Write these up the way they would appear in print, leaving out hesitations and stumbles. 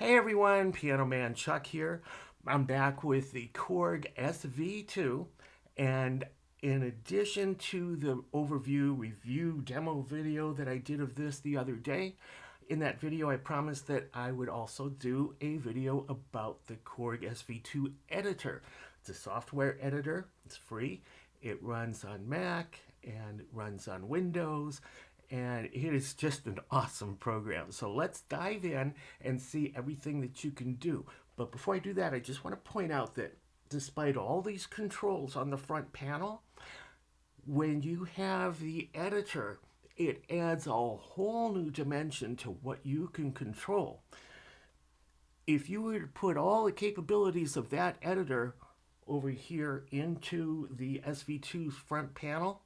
Hey everyone, Piano Man Chuck here. I'm back with the Korg SV2, and in addition to the overview, review, demo video that I did of this the other day, in that video I promised that I would also do a video about the Korg Sv2 Editor. It's a software editor, it's free, it runs on Mac and runs on Windows, and it is just an awesome program. So let's dive in and see everything that you can do. But before I do that, I just want to point out that despite all these controls on the front panel, when you have the editor, it adds a whole new dimension to what you can control. If you were to put all the capabilities of that editor over here into the SV2's front panel,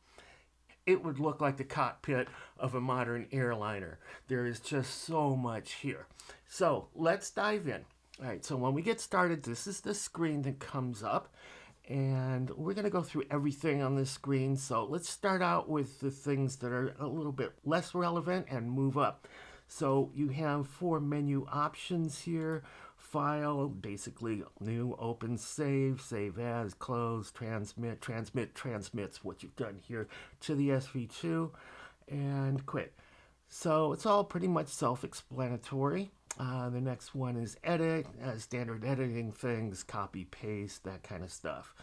it would look like the cockpit of a modern airliner. There is just so much here. So let's dive in. All right, so when we get started, this is the screen that comes up, and we're going to go through everything on this screen. So let's start out with the things that are a little bit less relevant and move up. So you have 4 menu options here. File, basically new, open, save, save as, close, transmit, transmits what you've done here to the SV2, and quit. So it's all pretty much self-explanatory. The next one is edit, standard editing things, copy, paste, that kind of stuff.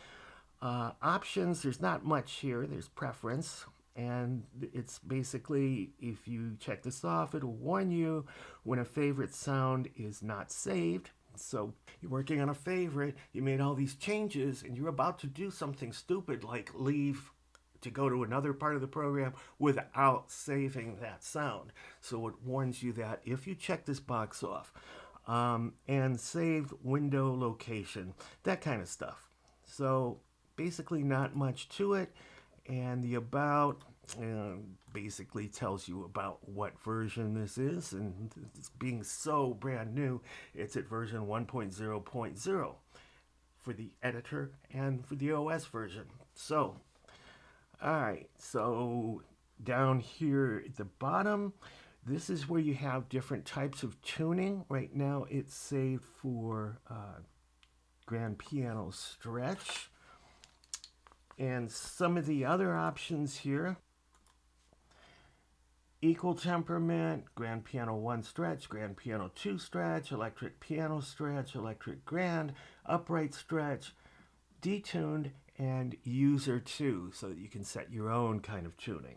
Options, there's not much here. There's preference, and it's basically, if you check this off, it'll warn you when a favorite sound is not saved. So you're working on a favorite, you made all these changes, and you're about to do something stupid like leave to go to another part of the program without saving that sound. So it warns you that if you check this box off. And saved window location, that kind of stuff. So basically not much to it. And the about basically tells you about what version this is, and it's being so brand new, it's at version 1.0.0 for the editor and for the OS version. So, alright, so down here at the bottom, this is where you have different types of tuning. Right now it's saved for grand piano stretch. And some of the other options here: equal temperament, grand piano 1 stretch, grand piano 2 stretch, electric piano stretch, electric grand, upright stretch, detuned, and user 2, so that you can set your own kind of tuning.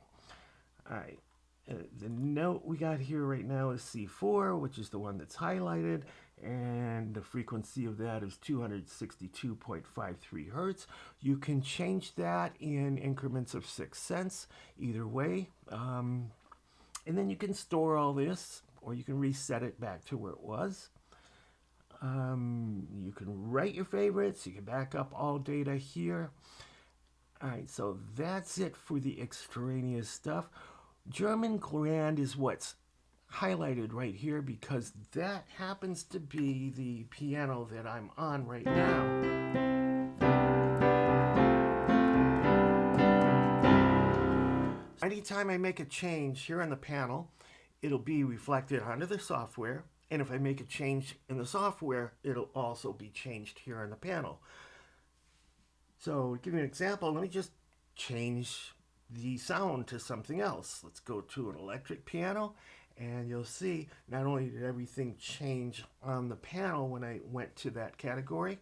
All right. The note we got here right now is C4, which is the one that's highlighted, and the frequency of that is 262.53 hertz. You can change that in increments of 6 cents, either way. And then you can store all this, or you can reset it back to where it was. You can write your favorites, you can back up all data here. All right, so that's it for the extraneous stuff. German grand is what's highlighted right here because that happens to be the piano that I'm on right now. Anytime I make a change here on the panel, it'll be reflected onto the software, and if I make a change in the software, it'll also be changed here on the panel. So to give you an example, let me just change the sound to something else. Let's go to an electric piano, and you'll see not only did everything change on the panel when I went to that category,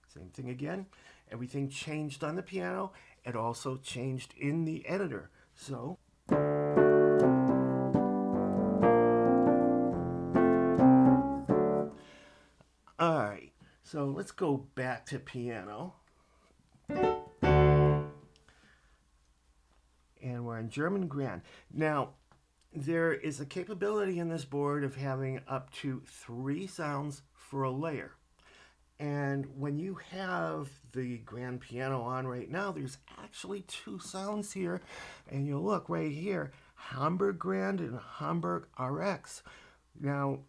same thing again, everything changed on the piano. It also changed in the editor. So alright, so let's go back to piano. And we're in German grand. Now, there is a capability in this board of having up to 3 sounds for a layer. And when you have the grand piano on right now, there's actually 2 sounds here. And you'll look right here, Hamburg Grand and Hamburg RX. Now,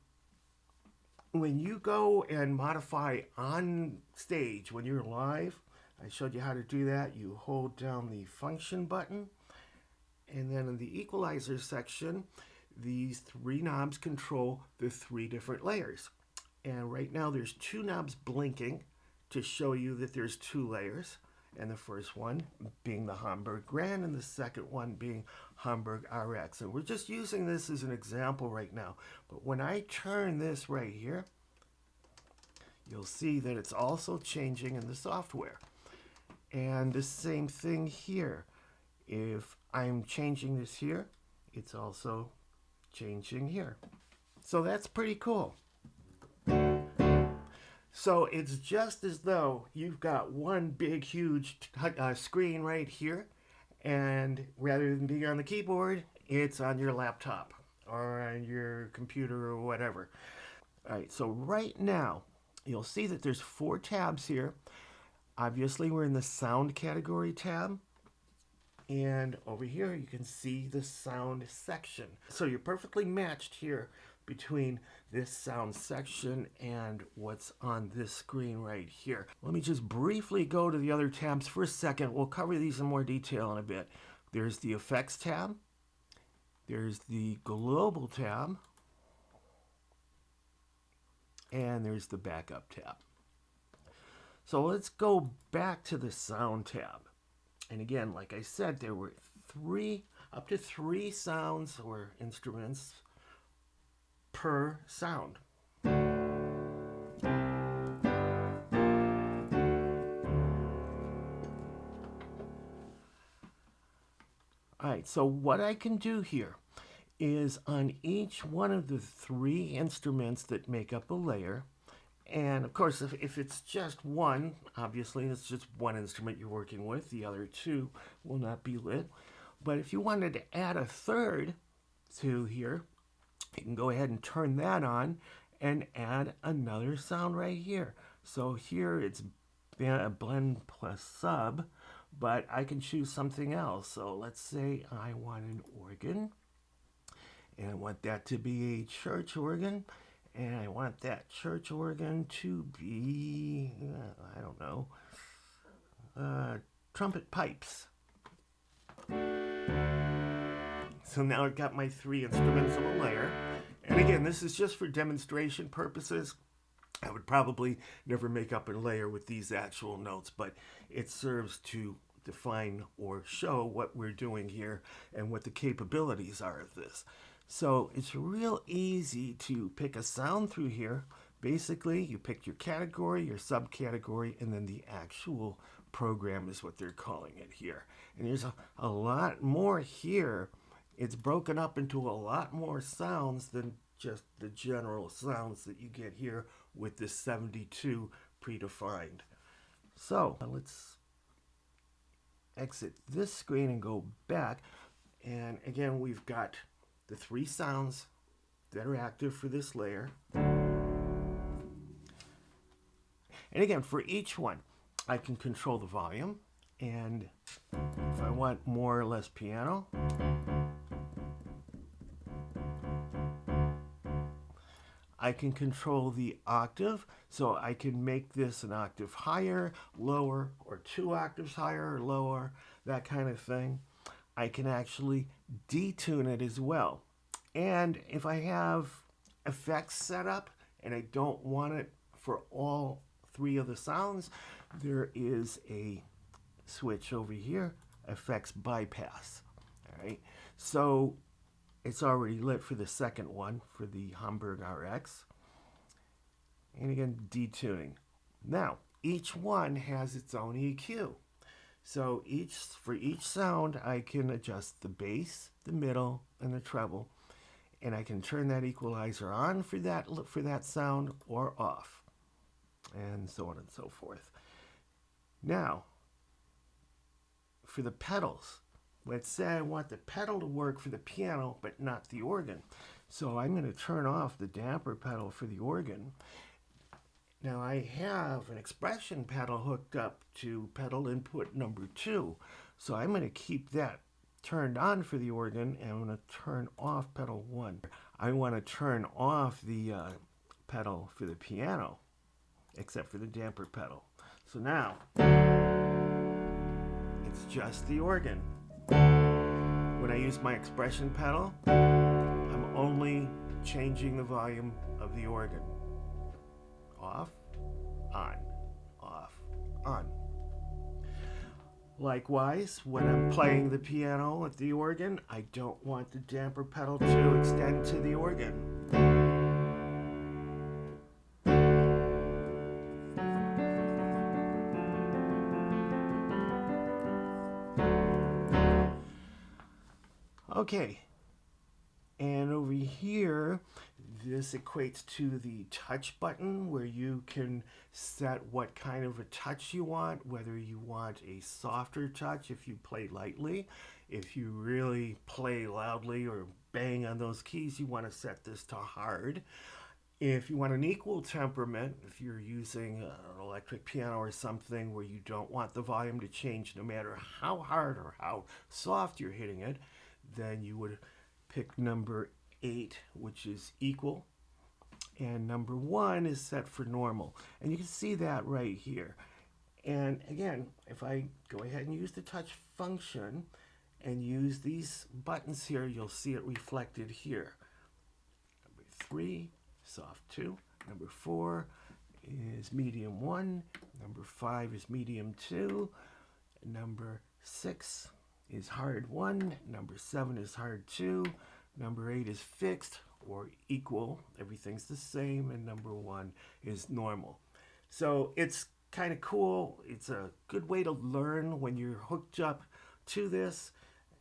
when you go and modify on stage, when you're live, I showed you how to do that. You hold down the function button, and then in the equalizer section, these three knobs control the three different layers. And right now there's two knobs blinking to show you that there's two layers. And the first one being the Hamburg Grand and the second one being Hamburg RX. And we're just using this as an example right now. But when I turn this right here, you'll see that it's also changing in the software. And the same thing here. If I'm changing this here, it's also changing here. So that's pretty cool. So it's just as though you've got one big, huge screen right here, and rather than being on the keyboard, it's on your laptop or on your computer or whatever. All right, so right now, you'll see that there's 4 tabs here. Obviously, we're in the sound category tab. And over here, you can see the sound section. So you're perfectly matched here between this sound section and what's on this screen right here. Let me just briefly go to the other tabs for a second. We'll cover these in more detail in a bit. There's the effects tab. There's the global tab. And there's the backup tab. So let's go back to the sound tab. And again, like I said, there were up to three sounds or instruments per sound. All right, so what I can do here is on each one of the 3 instruments that make up a layer, and of course, if it's just one, obviously it's just one instrument you're working with. The other 2 will not be lit. But if you wanted to add a third to here, you can go ahead and turn that on and add another sound right here. So here it's a blend plus sub, but I can choose something else. So let's say I want an organ, and I want that to be a church organ. And I want that church organ to be, I don't know, trumpet pipes. So now I've got my 3 instruments of a layer. And again, this is just for demonstration purposes. I would probably never make up a layer with these actual notes, but it serves to define or show what we're doing here and what the capabilities are of this. So it's real easy to pick a sound through here. Basically, you pick your category, your subcategory, and then the actual program is what they're calling it here. And there's a lot more here. It's broken up into a lot more sounds than just the general sounds that you get here with this 72 predefined. So let's exit this screen and go back. And again, we've got the 3 sounds that are active for this layer. And again, for each one, I can control the volume. And if I want more or less piano, I can control the octave. So I can make this an octave higher, lower, or 2 octaves higher or lower, that kind of thing. I can actually detune it as well. And if I have effects set up and I don't want it for all 3 of the sounds, there is a switch over here, effects bypass. All right, so it's already lit for the second one, for the Hamburg RX. And again, detuning. Now, each one has its own EQ. So for each sound, I can adjust the bass, the middle, and the treble, and I can turn that equalizer on for that sound or off, and so on and so forth. Now, for the pedals, let's say I want the pedal to work for the piano, but not the organ. So I'm going to turn off the damper pedal for the organ. Now I have an expression pedal hooked up to pedal input number 2. So I'm going to keep that turned on for the organ, and I'm going to turn off pedal 1. I want to turn off the pedal for the piano, except for the damper pedal. So now, it's just the organ. When I use my expression pedal, I'm only changing the volume of the organ. Off, on, off, on. Likewise, when I'm playing the piano at the organ, I don't want the damper pedal to extend to the organ. Okay, and over here, this equates to the touch button where you can set what kind of a touch you want, whether you want a softer touch if you play lightly. If you really play loudly or bang on those keys, you want to set this to hard. If you want an equal temperament, if you're using an electric piano or something where you don't want the volume to change no matter how hard or how soft you're hitting it, then you would pick number 8, which is equal, and number 1 is set for normal. And you can see that right here. And again, if I go ahead and use the touch function and use these buttons here, you'll see it reflected here. Number 3, soft 2. Number 4 is medium 1. Number 5 is medium 2. Number 6 is hard 1. Number 7 is hard 2. Number 8 is fixed or equal. Everything's the same. And number 1 is normal. So it's kind of cool. It's a good way to learn when you're hooked up to this.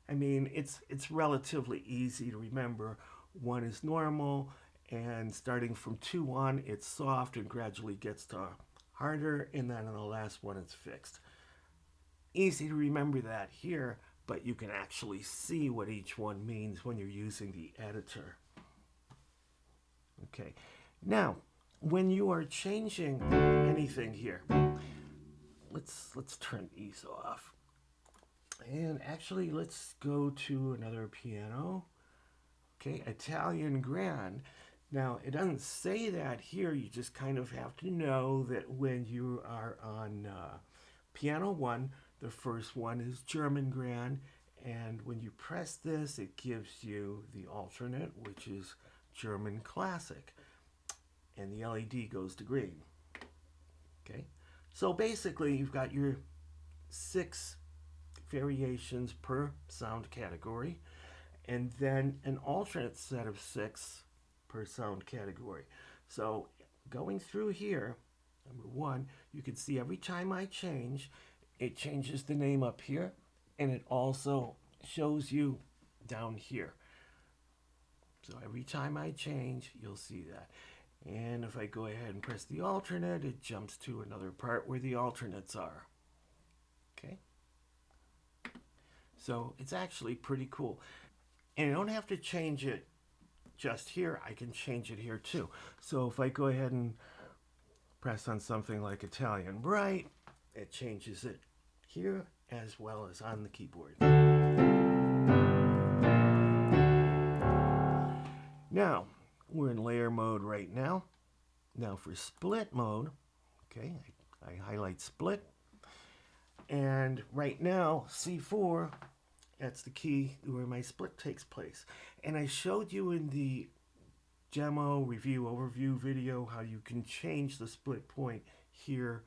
I mean, it's relatively easy to remember. 1 is normal, and starting from 2 on, it's soft and gradually gets to harder, and then on the last one, it's fixed. Easy to remember that here, but you can actually see what each one means when you're using the editor. Okay, now when you are changing anything here, let's turn these off. And actually, let's go to another piano. Okay, Italian Grand. Now, it doesn't say that here. You just kind of have to know that when you are on piano 1, the first one is German Grand. And when you press this, it gives you the alternate, which is German Classic. And the LED goes to green. Okay, so basically, you've got your 6 variations per sound category, and then an alternate set of 6 per sound category. So going through here, number 1, you can see every time I change, it changes the name up here, and it also shows you down here. So every time I change, you'll see that. And if I go ahead and press the alternate, it jumps to another part where the alternates are. Okay? So it's actually pretty cool. And I don't have to change it just here. I can change it here too. So if I go ahead and press on something like Italian Bright, it changes it here as well as on the keyboard. Now, we're in layer mode right now. Now for split mode, okay, I highlight split. And right now, C4, that's the key where my split takes place. And I showed you in the demo review overview video how you can change the split point here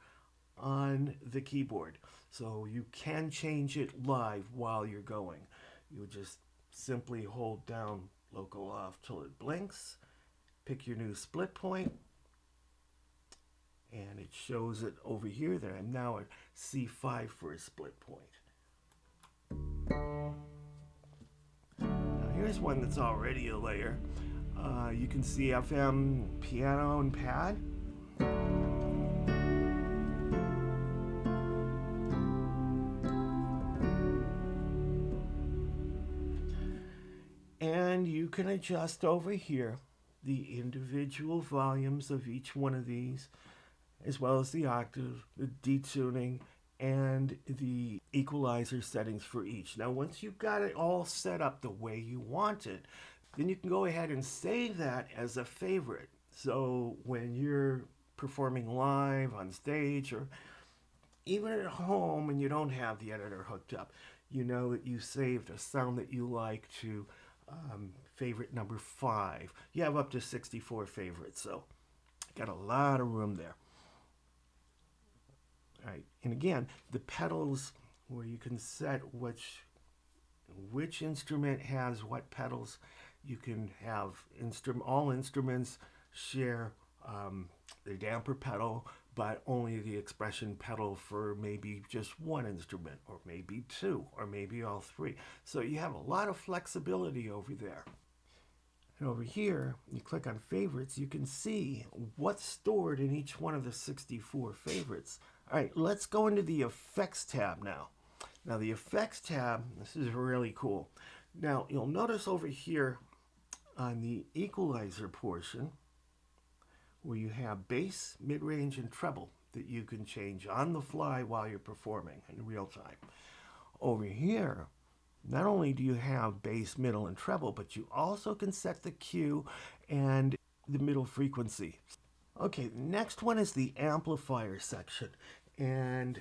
on the keyboard. So you can change it live while you're going. You just simply hold down local off till it blinks, pick your new split point, and it shows it over here that I'm now at C5 for a split point. Now here's one that's already a layer. You can see FM, piano, and pad. And you can adjust over here the individual volumes of each one of these, as well as the octave, the detuning, and the equalizer settings for each. Now, once you've got it all set up the way you want it, then you can go ahead and save that as a favorite. So when you're performing live on stage or even at home and you don't have the editor hooked up, you know that you saved a sound that you like to favorite number 5. You have up to 64 favorites, so got a lot of room there. All right, and again, the pedals where you can set which instrument has what pedals. You can have all instruments share the damper pedal, but only the expression pedal for maybe just one instrument, or maybe 2, or maybe all 3. So you have a lot of flexibility over there. And over here, you click on favorites, you can see what's stored in each one of the 64 favorites. All right, let's go into the effects tab now. Now the effects tab, this is really cool. Now you'll notice over here on the equalizer portion where you have bass, mid-range, and treble that you can change on the fly while you're performing in real time. Over here, not only do you have bass, middle, and treble, but you also can set the Q and the middle frequency. Okay, the next one is the amplifier section. And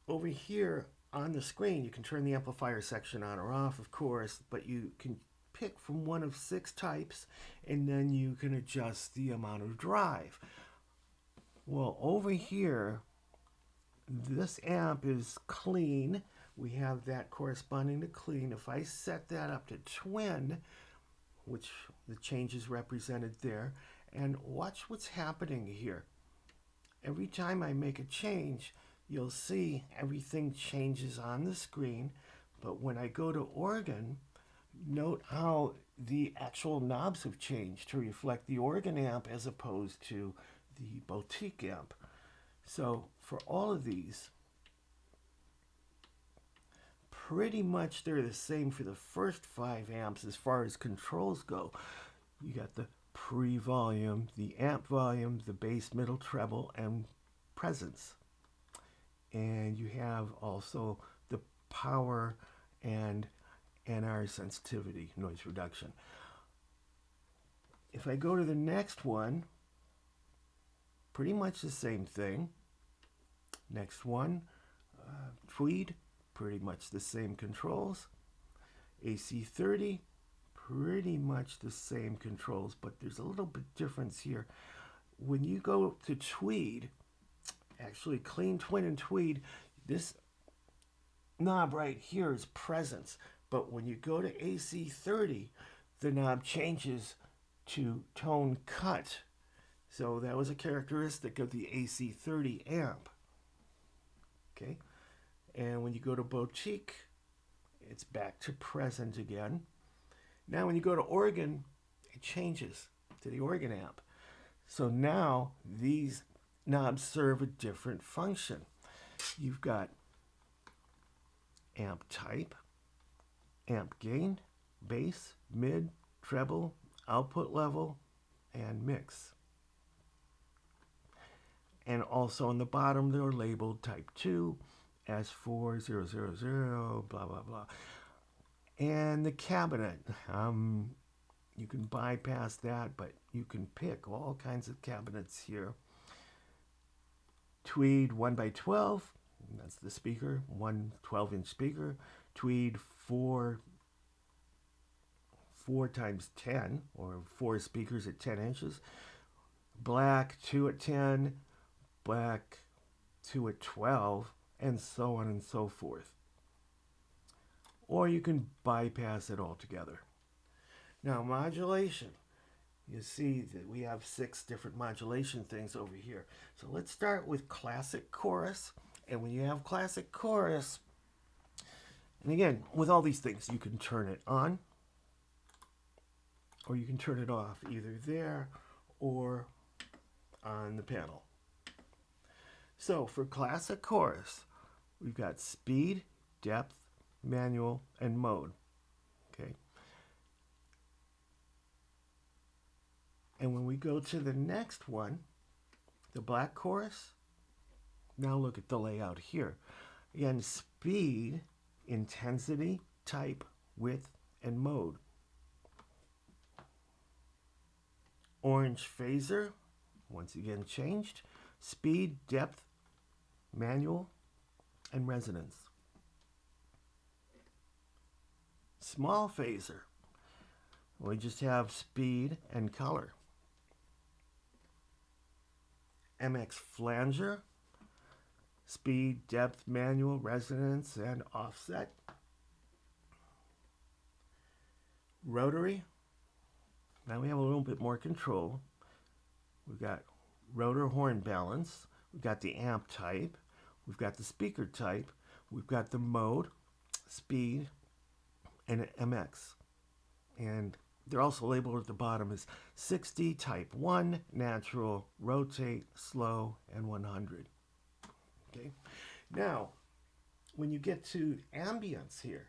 over here on the screen, you can turn the amplifier section on or off, of course, but you can pick from one of 6 types, and then you can adjust the amount of drive. Well, over here, this amp is clean. We have that corresponding to clean. If I set that up to twin, which the change is represented there, and watch what's happening here. Every time I make a change, you'll see everything changes on the screen, but when I go to organ, note how the actual knobs have changed to reflect the organ amp as opposed to the boutique amp. So for all of these, pretty much they're the same for the first 5 amps as far as controls go. You got the pre-volume, the amp volume, the bass, middle, treble, and presence. And you have also the power and NR sensitivity, noise reduction. If I go to the next one, pretty much the same thing. Next one, Tweed, pretty much the same controls. AC30, pretty much the same controls, but there's a little bit difference here. When you go to Tweed, actually clean, twin, and Tweed, this knob right here is presence. But when you go to AC30, the knob changes to tone cut. So that was a characteristic of the AC30 amp. Okay, and when you go to boutique, it's back to present again. Now when you go to organ, it changes to the organ amp. So now these knobs serve a different function. You've got amp type, amp gain, bass, mid, treble, output level, and mix. And also on the bottom, they're labeled type 2, S4000, blah, blah, blah. And the cabinet, you can bypass that, but you can pick all kinds of cabinets here. Tweed 1x12, that's the speaker, one 12-inch speaker. Tweed 4 times 10, or 4 speakers at 10 inches. Black 2 at 10, black 2 at 12, and so on and so forth. Or you can bypass it altogether. Now, modulation. You see that we have 6 different modulation things over here. So let's start with classic chorus. And when you have classic chorus, and again, with all these things, you can turn it on or you can turn it off, either there or on the panel. So for classic chorus, we've got speed, depth, manual, and mode. Okay. And when we go to the next one, the black chorus, now look at the layout here. Again, speed, intensity, type, width, and mode. Orange phaser, once again changed. Speed, depth, manual, and resonance. Small phaser, We just have speed and color. MX flanger, speed, depth, manual, resonance, and offset. Rotary. Now we have a little bit more control. We've got rotor horn balance. We've got the amp type. We've got the speaker type. We've got the mode, speed, and MX. And they're also labeled at the bottom as 60, type 1, natural, rotate, slow, and 100. Okay. Now, when you get to ambience here,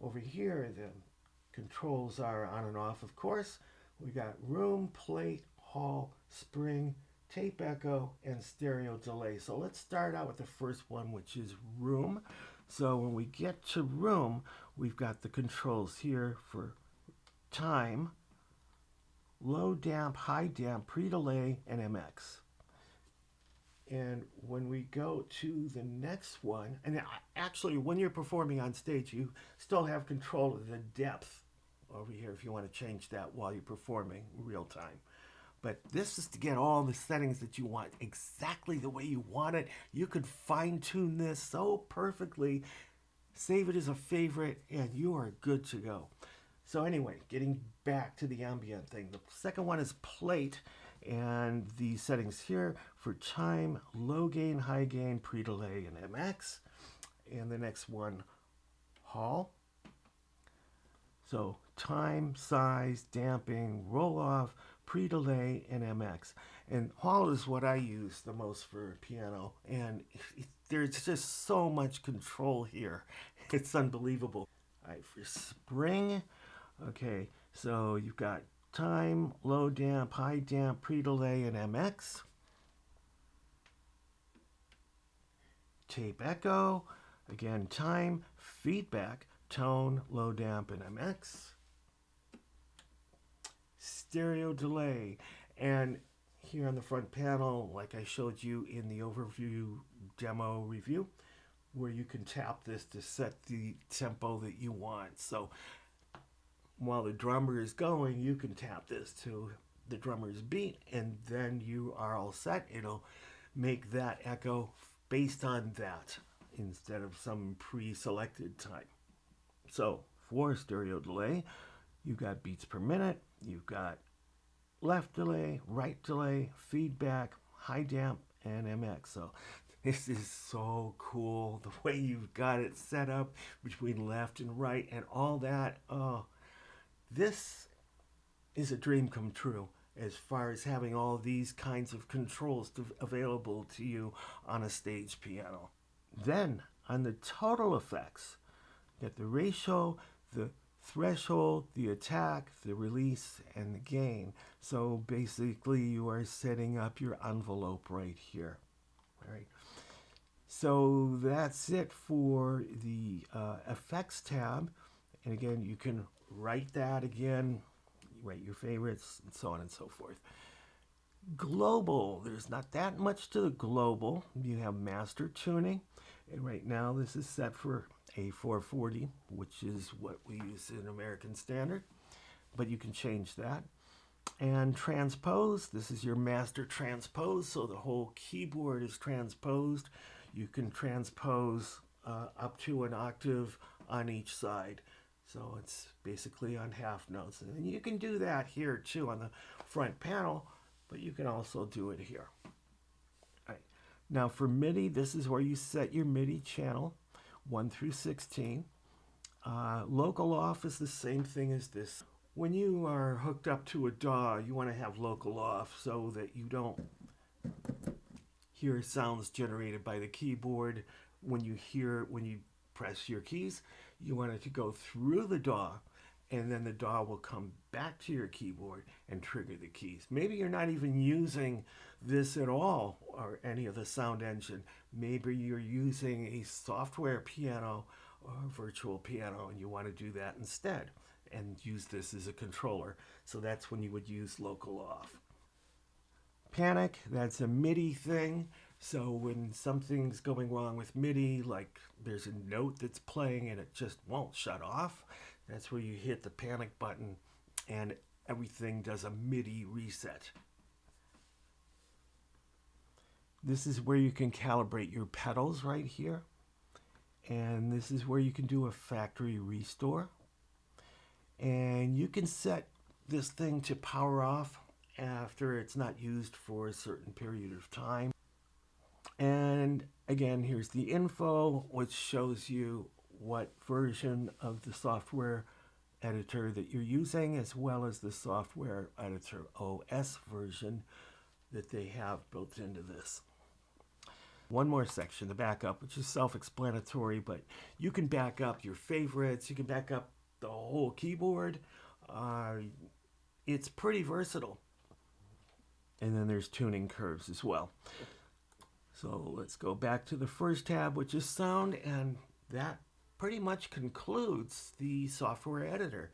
over here, the controls are on and off, of course. We got room, plate, hall, spring, tape echo, and stereo delay. So let's start out with the first one, which is room. So when we get to room, we've got the controls here for time, low damp, high damp, pre-delay, and MX. And when we go to the next one, and actually when you're performing on stage, you still have control of the depth over here if you want to change that while you're performing real time. But this is to get all the settings that you want exactly the way you want it. You could fine tune this so perfectly, save it as a favorite, and you are good to go. So anyway, getting back to the ambient thing. The second one is plate, and the settings here for time, low gain, high gain, pre-delay, and MX. And the next one, hall. So time, size, damping, roll off, pre-delay, and MX. And hall is what I use the most for piano. And there's just so much control here. It's unbelievable. All right, for spring, okay, so you've got time, low damp, high damp, pre-delay, and MX. Tape echo, again, time, feedback, tone, low damp, and MX. Stereo delay, and here on the front panel, like I showed you in the overview demo review, where you can tap this to set the tempo that you want. So while the drummer is going, you can tap this to the drummer's beat, and then you are all set. It'll make that echo based on that instead of some pre-selected time. So for stereo delay, you've got beats per minute, you've got left delay, right delay, feedback, high damp, and MX. So this is so cool, the way you've got it set up between left and right and all that. Oh, this is a dream come true as far as having all these kinds of controls available to you on a stage piano. Then on the total effects, you get the ratio, the threshold, the attack, the release, and the gain. So basically you are setting up your envelope right here. All right. So that's it for the effects tab. And again, you can write that again, write your favorites, and so on and so forth. Global, there's not that much to the global. You have master tuning, and right now this is set for A440, which is what we use in American Standard, but you can change that. And transpose, this is your master transpose, so the whole keyboard is transposed. You can transpose up to an octave on each side. So it's basically on half notes. And you can do that here too on the front panel, but you can also do it here. All right. Now for MIDI, this is where you set your MIDI channel, 1 through 16. Local off is the same thing as this. When you are hooked up to a DAW, you want to have local off so that you don't hear sounds generated by the keyboard when you press your keys. You want it to go through the DAW, and then the DAW will come back to your keyboard and trigger the keys. Maybe you're not even using this at all, or any of the sound engine. Maybe you're using a software piano or a virtual piano, and you want to do that instead and use this as a controller. So that's when you would use local off. Panic, that's a MIDI thing. So when something's going wrong with MIDI, like there's a note that's playing and it just won't shut off, that's where you hit the panic button and everything does a MIDI reset. This is where you can calibrate your pedals right here. And this is where you can do a factory restore. And you can set this thing to power off after it's not used for a certain period of time. And again, here's the info, which shows you what version of the software editor that you're using, as well as the software editor OS version that they have built into this. One more section, the backup, which is self-explanatory, but you can back up your favorites, you can back up the whole keyboard. It's pretty versatile. And then there's tuning curves as well. So let's go back to the first tab, which is sound, and that pretty much concludes the software editor.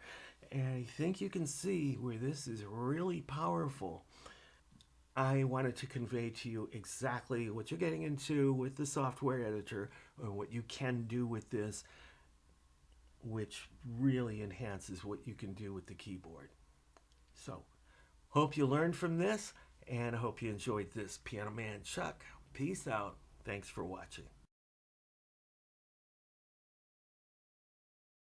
And I think you can see where this is really powerful. I wanted to convey to you exactly what you're getting into with the software editor, or what you can do with this, which really enhances what you can do with the keyboard. So, hope you learned from this, and I hope you enjoyed this. Piano Man Chuck, peace out. Thanks for watching.